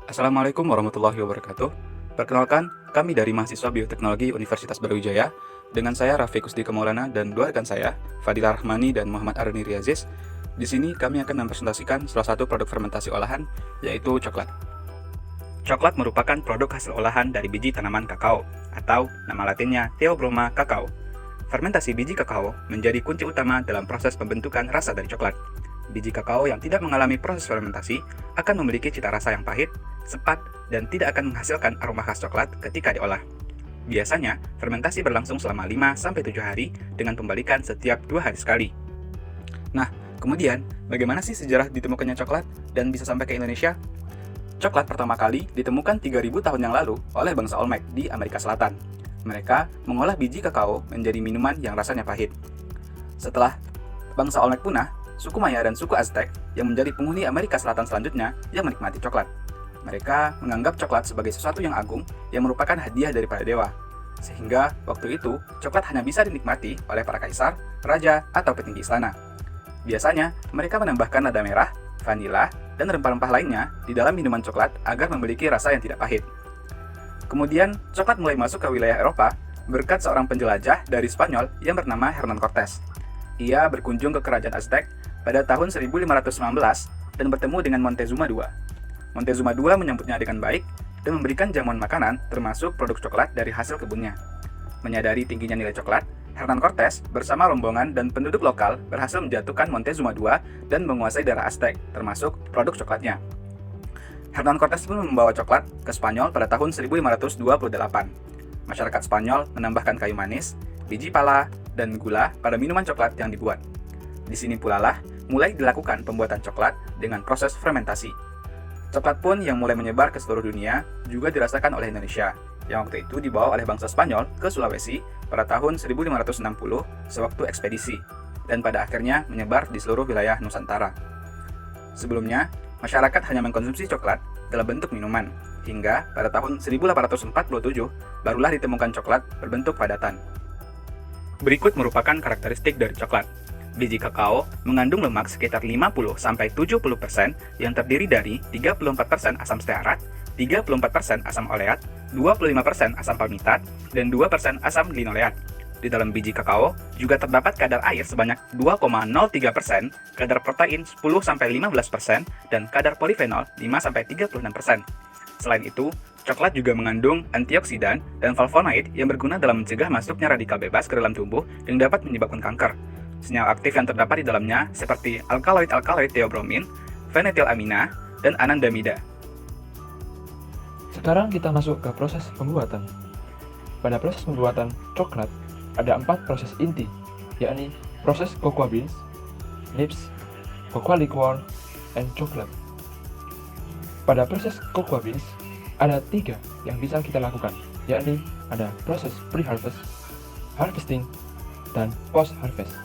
Assalamualaikum warahmatullahi wabarakatuh. Perkenalkan, kami dari mahasiswa Bioteknologi Universitas Brawijaya. Dengan saya Rafiq Kusdika Maulana dan dua rekan saya, Fadilah Rahmani dan Muhammad Arni Riaziz. Di sini kami akan mempresentasikan salah satu produk fermentasi olahan, yaitu coklat. Coklat merupakan produk hasil olahan dari biji tanaman kakao, atau nama latinnya Theobroma cacao. Fermentasi biji kakao menjadi kunci utama dalam proses pembentukan rasa dari coklat. Biji kakao yang tidak mengalami proses fermentasi akan memiliki cita rasa yang pahit, cepat, dan tidak akan menghasilkan aroma khas coklat ketika diolah. Biasanya, fermentasi berlangsung selama 5-7 hari dengan pembalikan setiap 2 hari sekali. Nah, kemudian, bagaimana sih sejarah ditemukannya coklat dan bisa sampai ke Indonesia? Coklat pertama kali ditemukan 3000 tahun yang lalu oleh bangsa Olmec di Amerika Selatan. Mereka mengolah biji kakao menjadi minuman yang rasanya pahit. Setelah bangsa Olmec punah, suku Maya dan suku Aztec yang menjadi penghuni Amerika Selatan selanjutnya yang menikmati coklat. Mereka menganggap coklat sebagai sesuatu yang agung yang merupakan hadiah daripada dewa. Sehingga waktu itu, coklat hanya bisa dinikmati oleh para kaisar, raja, atau petinggi istana. Biasanya, mereka menambahkan lada merah, vanila, dan rempah-rempah lainnya di dalam minuman coklat agar memiliki rasa yang tidak pahit. Kemudian, coklat mulai masuk ke wilayah Eropa berkat seorang penjelajah dari Spanyol yang bernama Hernán Cortés. Ia berkunjung ke kerajaan Aztec pada tahun 1519 dan bertemu dengan Montezuma II. Montezuma II menyambutnya dengan baik dan memberikan jamuan makanan termasuk produk coklat dari hasil kebunnya. Menyadari tingginya nilai coklat, Hernán Cortés bersama rombongan dan penduduk lokal berhasil menjatuhkan Montezuma II dan menguasai daerah Aztec, termasuk produk coklatnya. Hernán Cortés pun membawa coklat ke Spanyol pada tahun 1528. Masyarakat Spanyol menambahkan kayu manis, biji pala, dan gula pada minuman coklat yang dibuat. Di sini pula lah mulai dilakukan pembuatan coklat dengan proses fermentasi. Coklat pun yang mulai menyebar ke seluruh dunia juga dirasakan oleh Indonesia, yang waktu itu dibawa oleh bangsa Spanyol ke Sulawesi pada tahun 1560 sewaktu ekspedisi, dan pada akhirnya menyebar di seluruh wilayah Nusantara. Sebelumnya, masyarakat hanya mengkonsumsi coklat dalam bentuk minuman, hingga pada tahun 1847 barulah ditemukan coklat berbentuk padatan. Berikut merupakan karakteristik dari coklat. Biji kakao mengandung lemak sekitar 50-70% yang terdiri dari 34% asam stearat, 34% asam oleat, 25% asam palmitat, dan 2% asam linoleat. Di dalam biji kakao juga terdapat kadar air sebanyak 2,03%, kadar protein 10-15%, dan kadar polifenol 5-36%. Selain itu, coklat juga mengandung antioksidan dan flavonoid yang berguna dalam mencegah masuknya radikal bebas ke dalam tubuh yang dapat menyebabkan kanker. Senyawa aktif yang terdapat di dalamnya seperti alkaloid theobromin, fenetilamina, dan anandamida. Sekarang kita masuk ke proses pembuatan. Pada proses pembuatan coklat, ada 4 proses inti, yakni proses cocoa beans, nibs, cocoa liquor, dan coklat. Pada proses cocoa beans, ada 3 yang bisa kita lakukan, yakni ada proses pre-harvest, harvesting, dan post-harvest.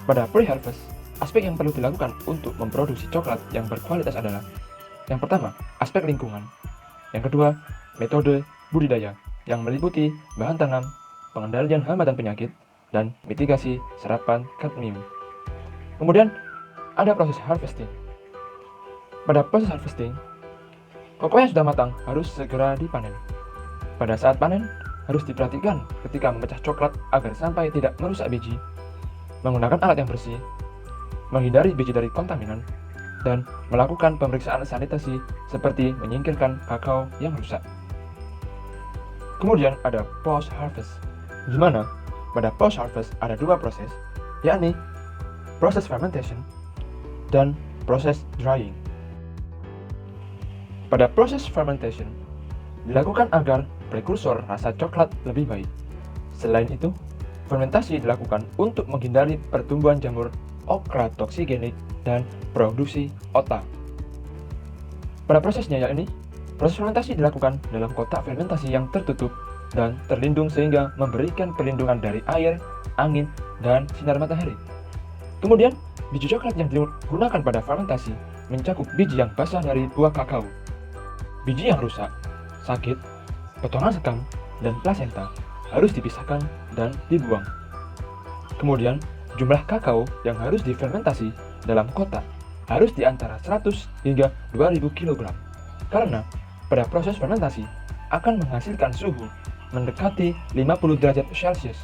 Pada pre-harvest, aspek yang perlu dilakukan untuk memproduksi coklat yang berkualitas adalah: yang pertama, aspek lingkungan; yang kedua, metode budidaya yang meliputi bahan tanam, pengendalian hama dan penyakit, dan mitigasi serapan kadmium. Kemudian, ada proses harvesting. Pada proses harvesting, cocoa yang sudah matang harus segera dipanen. Pada saat panen, harus diperhatikan ketika memecah coklat agar sampai tidak merusak biji, menggunakan alat yang bersih, menghindari biji dari kontaminan, dan melakukan pemeriksaan sanitasi seperti menyingkirkan kakao yang rusak. Kemudian ada post-harvest, di mana pada post-harvest ada 2 proses, yakni proses fermentation dan proses drying. Pada proses fermentation, dilakukan agar prekursor rasa coklat lebih baik. Selain itu, fermentasi dilakukan untuk menghindari pertumbuhan jamur ochratoxigenik dan produksi otak. Pada prosesnya yakni, proses fermentasi dilakukan dalam kotak fermentasi yang tertutup dan terlindung sehingga memberikan perlindungan dari air, angin, dan sinar matahari. Kemudian, biji coklat yang digunakan pada fermentasi mencakup biji yang basah dari buah kakao, biji yang rusak, sakit, potongan sekam, dan plasenta harus dipisahkan dan dibuang. Kemudian, jumlah kakao yang harus difermentasi dalam kotak harus di antara 100 hingga 2000 kg. Karena pada proses fermentasi akan menghasilkan suhu mendekati 50 derajat Celcius.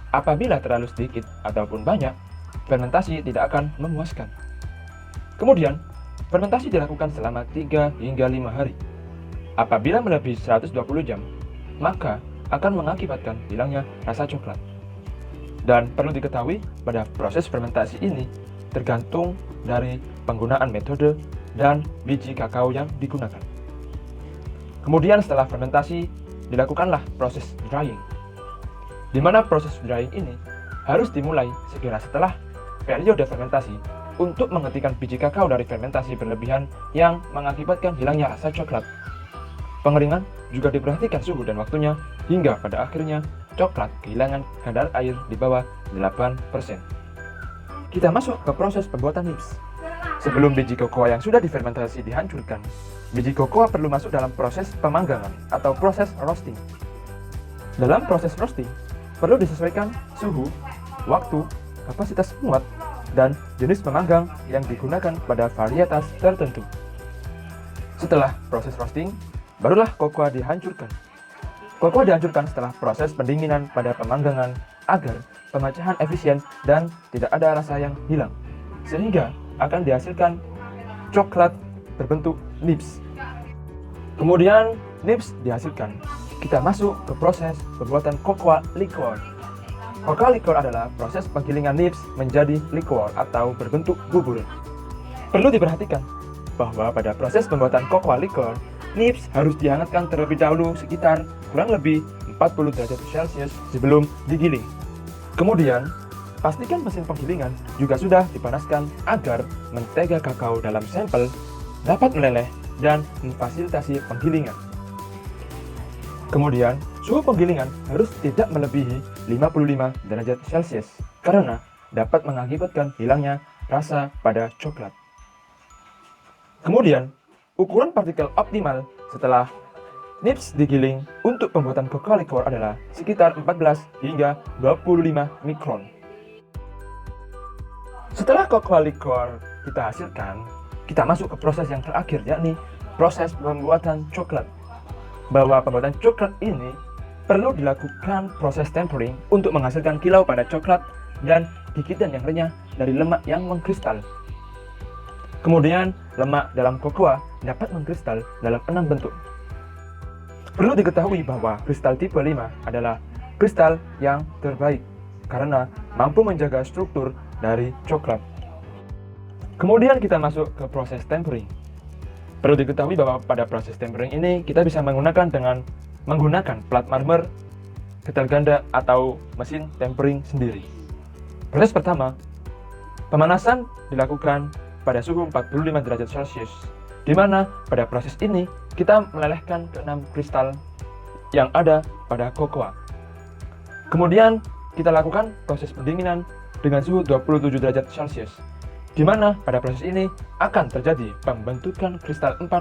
Apabila terlalu sedikit ataupun banyak, fermentasi tidak akan memuaskan. Kemudian, fermentasi dilakukan selama 3 hingga 5 hari. Apabila melebihi 120 jam, maka akan mengakibatkan hilangnya rasa coklat. Dan perlu diketahui pada proses fermentasi ini tergantung dari penggunaan metode dan biji kakao yang digunakan. Kemudian setelah fermentasi, dilakukanlah proses drying, di mana proses drying ini harus dimulai segera setelah periode fermentasi untuk menghentikan biji kakao dari fermentasi berlebihan yang mengakibatkan hilangnya rasa coklat. Pengeringan juga diperhatikan suhu dan waktunya hingga pada akhirnya coklat kehilangan kadar air di bawah 8%. Kita masuk ke proses pembuatan nibs. Sebelum biji kokoa yang sudah difermentasi dihancurkan, biji kokoa perlu masuk dalam proses pemanggangan atau proses roasting. Dalam proses roasting, perlu disesuaikan suhu, waktu, kapasitas muat, dan jenis pemanggang yang digunakan pada varietas tertentu. Setelah proses roasting, barulah kokoa dihancurkan. Kokoa dihancurkan setelah proses pendinginan pada pemanggangan agar pemecahan efisien dan tidak ada rasa yang hilang, sehingga akan dihasilkan coklat berbentuk nibs. Kemudian nibs dihasilkan, kita masuk ke proses pembuatan cocoa liquor. Cocoa liquor adalah proses penggilingan nibs menjadi liquor atau berbentuk bubur. Perlu diperhatikan bahwa pada proses pembuatan cocoa liquor, nibs harus dihangatkan terlebih dahulu sekitar kurang lebih 40 derajat Celcius sebelum digiling. Kemudian, pastikan mesin penggilingan juga sudah dipanaskan agar mentega kakao dalam sampel dapat meleleh dan memfasilitasi penggilingan. Kemudian, suhu penggilingan harus tidak melebihi 55 derajat Celcius karena dapat mengakibatkan hilangnya rasa pada coklat. Kemudian, ukuran partikel optimal setelah nibs digiling untuk pembuatan cocoa liquor adalah sekitar 14 hingga 25 mikron. Setelah cocoa liquor kita hasilkan, kita masuk ke proses yang terakhir, yakni proses pembuatan coklat. Bahwa pembuatan coklat ini perlu dilakukan proses tempering untuk menghasilkan kilau pada coklat dan gigitan yang renyah dari lemak yang mengkristal. Kemudian, lemak dalam kokoa dapat mengkristal dalam 6 bentuk. Perlu diketahui bahwa kristal tipe 5 adalah kristal yang terbaik karena mampu menjaga struktur dari coklat. Kemudian kita masuk ke proses tempering. Perlu diketahui bahwa pada proses tempering ini kita bisa menggunakan plat marmer, ketel ganda, atau mesin tempering sendiri. Proses pertama, pemanasan dilakukan pada suhu 45 derajat Celcius, di mana pada proses ini kita melelehkan ke-6 kristal yang ada pada kokoa. Kemudian kita lakukan proses pendinginan dengan suhu 27 derajat Celcius, di mana pada proses ini akan terjadi pembentukan kristal 4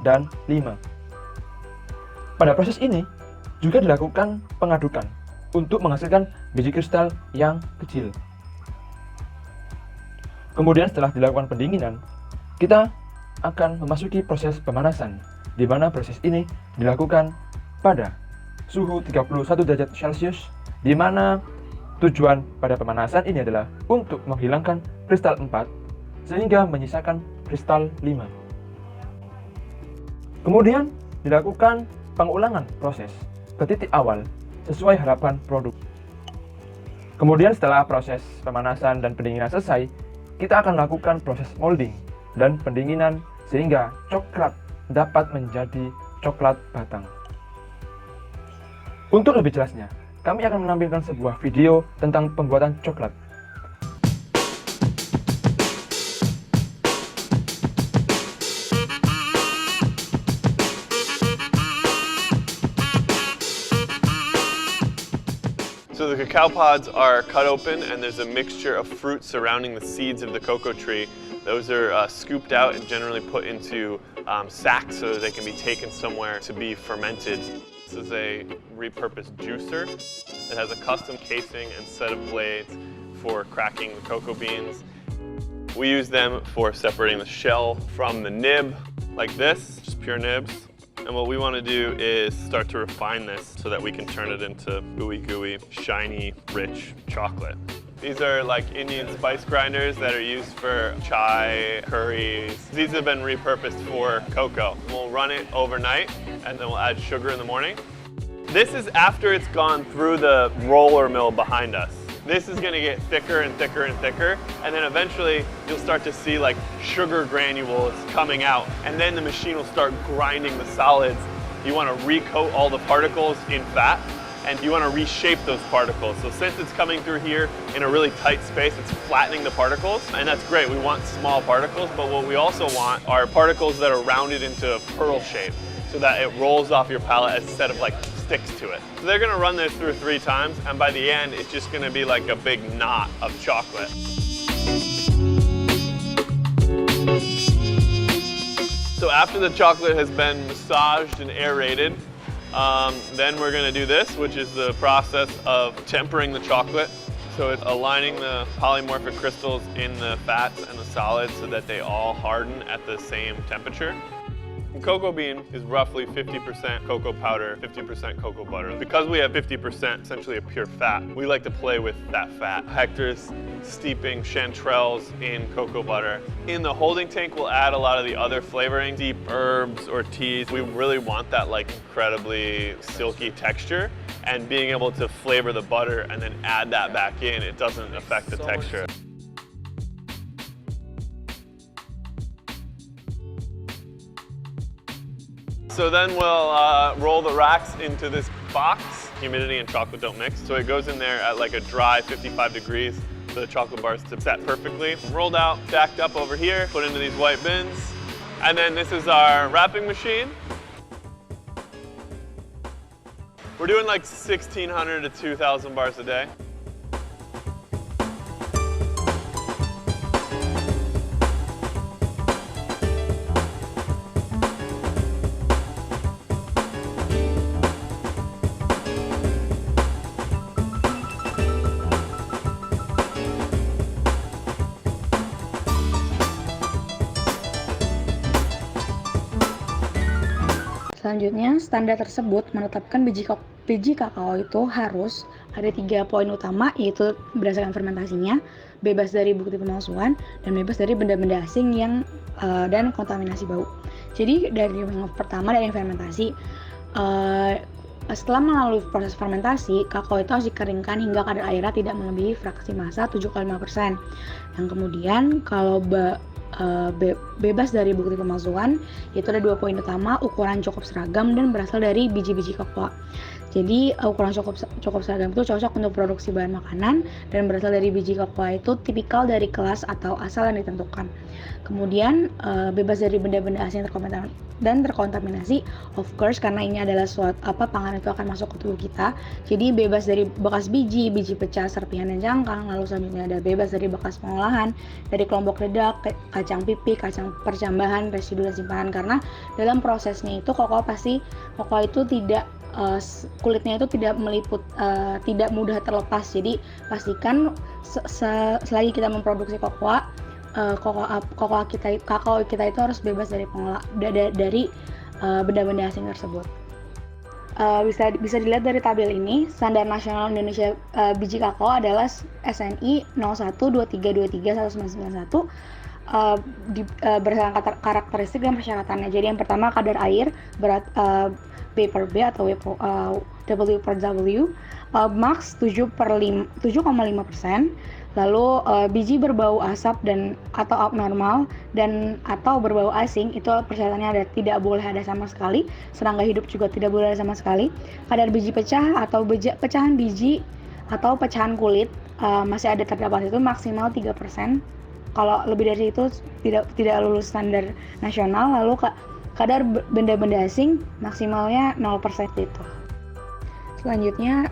dan 5. Pada proses ini juga dilakukan pengadukan untuk menghasilkan biji kristal yang kecil. Kemudian setelah dilakukan pendinginan, kita akan memasuki proses pemanasan, di mana proses ini dilakukan pada suhu 31 derajat Celcius, di mana tujuan pada pemanasan ini adalah untuk menghilangkan kristal 4 sehingga menyisakan kristal 5. Kemudian dilakukan pengulangan proses ke titik awal sesuai harapan produk. Kemudian setelah proses pemanasan dan pendinginan selesai, kita akan lakukan proses molding dan pendinginan sehingga coklat dapat menjadi coklat batang. Untuk lebih jelasnya, kami akan menampilkan sebuah video tentang pembuatan coklat. So the cacao pods are cut open and there's a mixture of fruit surrounding the seeds of the cocoa tree. Those are scooped out and generally put into sacks so that they can be taken somewhere to be fermented. This is a repurposed juicer that has a custom casing and set of blades for cracking the cocoa beans. We use them for separating the shell from the nib. like this, just pure nibs. And what we want to do is start to refine this so that we can turn it into ooey gooey, shiny, rich chocolate. These are like Indian spice grinders that are used for chai, curries. These have been repurposed for cocoa. We'll run it overnight and then we'll add sugar in the morning. This is after it's gone through the roller mill behind us. This is gonna get thicker and thicker and thicker, and then eventually you'll start to see like sugar granules coming out, and then the machine will start grinding the solids. You wanna recoat all the particles in fat, and you wanna reshape those particles. So since it's coming through here in a really tight space, it's flattening the particles, and that's great. We want small particles, but what we also want are particles that are rounded into a pearl shape, so that it rolls off your palate instead of like sticks to it. So they're gonna run this through 3 times, and by the end, it's just gonna be like a big knot of chocolate. So after the chocolate has been massaged and aerated, then we're gonna do this, which is the process of tempering the chocolate. So it's aligning the polymorphic crystals in the fats and the solids so that they all harden at the same temperature. And cocoa bean is roughly 50% cocoa powder, 50% cocoa butter. Because we have 50% essentially a pure fat, we like to play with that fat. Hector's steeping chanterelles in cocoa butter. In the holding tank, we'll add a lot of the other flavoring, deep herbs or teas. We really want that like incredibly silky texture, and being able to flavor the butter and then add that back in, it doesn't affect the texture. So then we'll roll the racks into this box. Humidity and chocolate don't mix, so it goes in there at like a dry 55 degrees for the chocolate bars to set perfectly. Rolled out, stacked up over here, put into these white bins. And then this is our wrapping machine. We're doing like 1,600 to 2,000 bars a day. Selanjutnya, standar tersebut menetapkan biji kakao itu harus ada 3 poin utama, yaitu berdasarkan fermentasinya, bebas dari bukti pemalsuan, dan bebas dari benda-benda asing dan kontaminasi bau. Jadi dari yang pertama, dari fermentasi, setelah melalui proses fermentasi, kakao itu harus dikeringkan hingga kadar airnya tidak melebihi fraksi massa 7,5%. Yang kemudian kalau bebas dari bukti pemalsuan, yaitu ada 2 poin utama, ukuran cukup seragam dan berasal dari biji-biji cocoa. Jadi ukuran cukup seragam itu cocok untuk produksi bahan makanan dan berasal dari biji cocoa itu tipikal dari kelas atau asal yang ditentukan. Kemudian bebas dari benda-benda asing dan terkontaminasi, of course, karena ini adalah pangan itu akan masuk ke tubuh kita. Jadi bebas dari bekas biji pecah, serpihan dan cangkang. Lalu selanjutnya ada bebas dari bekas pengolahan, dari kelompok ledak, kacang pipih, kacang percambahan, residu dan simpanan. Karena dalam prosesnya itu cocoa itu tidak kulitnya itu tidak meliput, tidak mudah terlepas. Jadi pastikan selagi kita memproduksi kakao kita itu harus bebas dari benda-benda asing tersebut. Bisa dilihat dari tabel ini, standar nasional Indonesia biji kakao adalah SNI 0123231991 berdasarkan karakteristik dan persyaratannya. Jadi yang pertama, kadar air, berat B per B atau W per W, max 7,5%. Lalu biji berbau asap atau abnormal dan atau berbau asing, itu persyaratannya tidak boleh ada sama sekali. Serangga hidup juga tidak boleh ada sama sekali. Kadar biji pecah atau pecahan biji atau pecahan kulit masih ada terdapat itu maksimal 3%. Kalau lebih dari itu tidak lulus standar nasional. Lalu kadar benda-benda asing maksimalnya 0% itu. Selanjutnya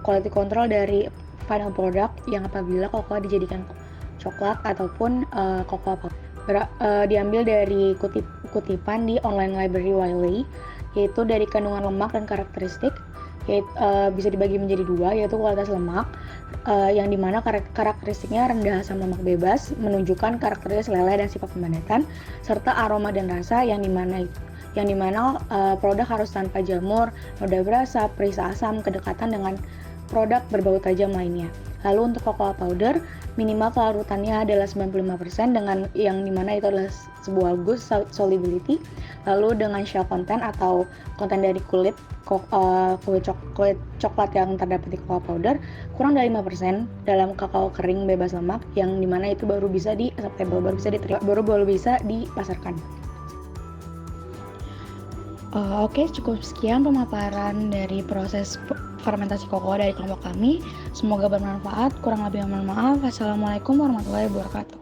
quality control dari final product yang apabila cocoa dijadikan coklat ataupun cocoa powder. Diambil dari kutipan di online library Wiley, yaitu dari kandungan lemak dan karakteristik. bisa dibagi menjadi dua, yaitu kualitas lemak, yang dimana karakteristiknya rendah asam lemak bebas, menunjukkan karakteristik leleh dan sifat pembandatan, serta aroma dan rasa yang dimana produk harus tanpa jamur, noda berasa, perisa asam, kedekatan dengan produk berbau tajam lainnya. Lalu untuk cocoa powder, minimal kelarutannya adalah 95% dengan yang dimana itu adalah sebuah good solubility. Lalu dengan shell content atau konten dari kulit coklat yang terdapat di cocoa powder kurang dari 5% dalam kakao kering bebas lemak, yang dimana itu baru bisa dipasarkan. Oke, cukup sekian pemaparan dari proses fermentasi kokoa dari kelompok kami. Semoga bermanfaat. Kurang lebih mohon maaf. Wassalamualaikum warahmatullahi wabarakatuh.